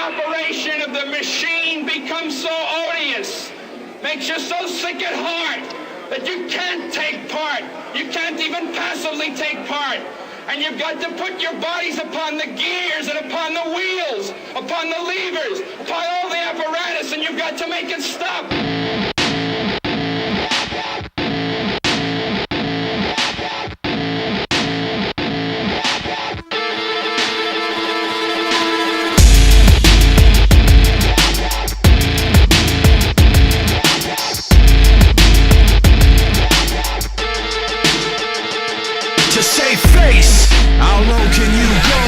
operation of the machine becomes so odious, makes you so sick at heart that you can't take part. You can't even passively take part. And you've got to put your bodies upon the gears and upon the wheels, upon the levers, upon all the apparatus, and you've got to make it stop. To save face, how low can you go?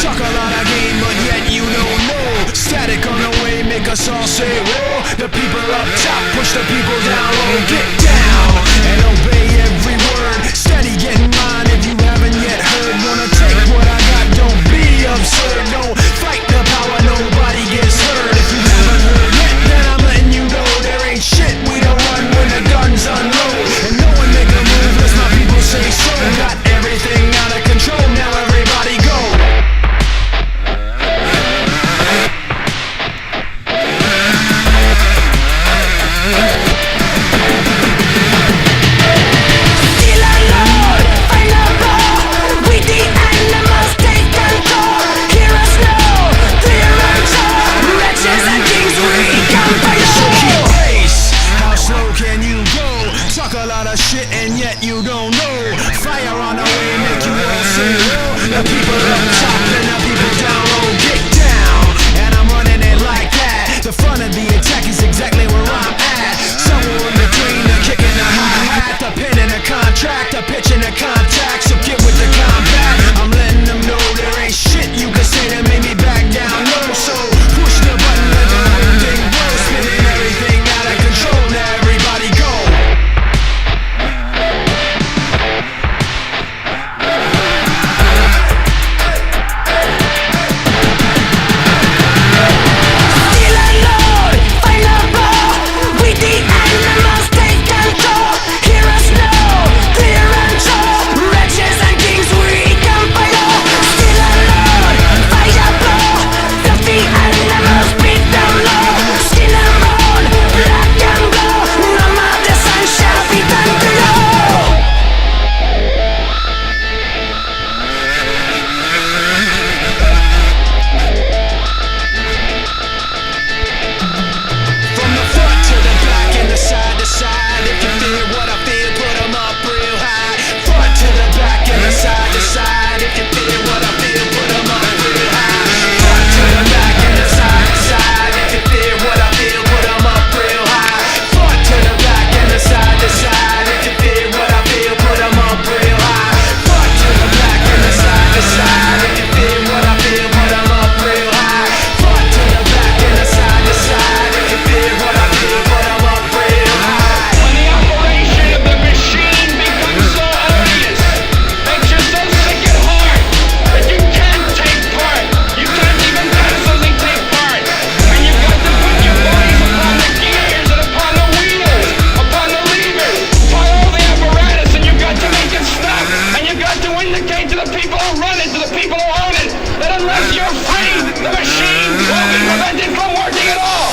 Talk a lot of game, but yet you don't know. Static on the way, make us all say whoa. The people up top push the people down low. Get down and obey every word. Steady getting mine if you haven't yet heard. Wanna take what I got, don't be absurd. Don't fight the power, nobody gets hurt. If you haven't heard yet, then I'm letting you know there ain't shit we don't run when the guns unload. And no one make a move unless my people say so. Got everything out of control, now everybody go. Still alone, find a ball. We the animals take control. Hear us now, clear and tall. Wretches and kings, we come for you. So keep pace, how slow can you go? Talk a lot of shit and yet you don't know. Fire on the way, make you all say whoa. The people up top and the people down low. Get down, and I'm running it like that. The front of the attack is exactly where I'm at. Somewhere in between the kick and the hi-hat, the pin and the contract, the pitch and the contact. So get with the combat. I'm letting them know there ain't shit you can say that made me back down low. So push the button, let the whole thing go. Spinning everything out of control, now everybody go. Still alone, find a ball. We the animals take control. Hear us now, clear and tall. Wretches and kings, we come for you. Still alone, find a ball. Fluffy animals beat down low. Skin and bone, black and glow. None of the sun shall be done to you. From the front to the back and the side to side. If you feel what I feel, put 'em up real high. Front to the back and the side to side. If you feel what I feel, put 'em up real high. Front to the back and the side to side. If you feel what I feel, put 'em up real high. Front to the back and the side to side. If you feel what I feel, put 'em up real high. Front to the back and the side to side. If you feel what I feel, put 'em up real high. Front to the back and the side to side. If you feel what I feel, put 'em up real high. When the operation of the machine becomes so odious, makes you so sick at heart that you can't take part. You can't even passively take part. And you've got to put your bodies upon the gears and upon the wheels, upon the levers, upon all the apparatus, and you've got to make it stop. And you've got to indicate to the people who run it, to the people who own it, that unless you're free, the machine will be prevented from working at all.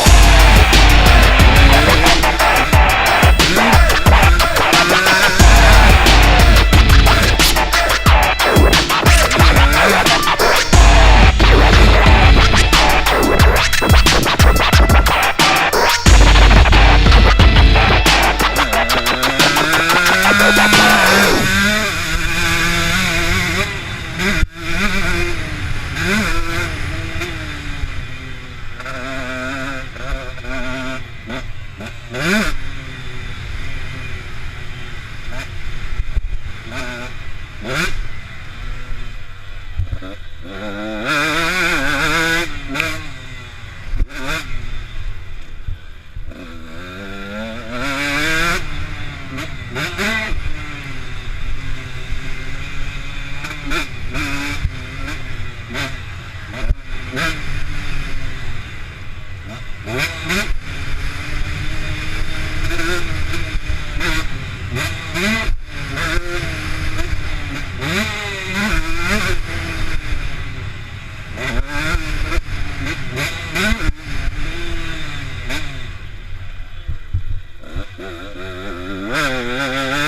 Hey!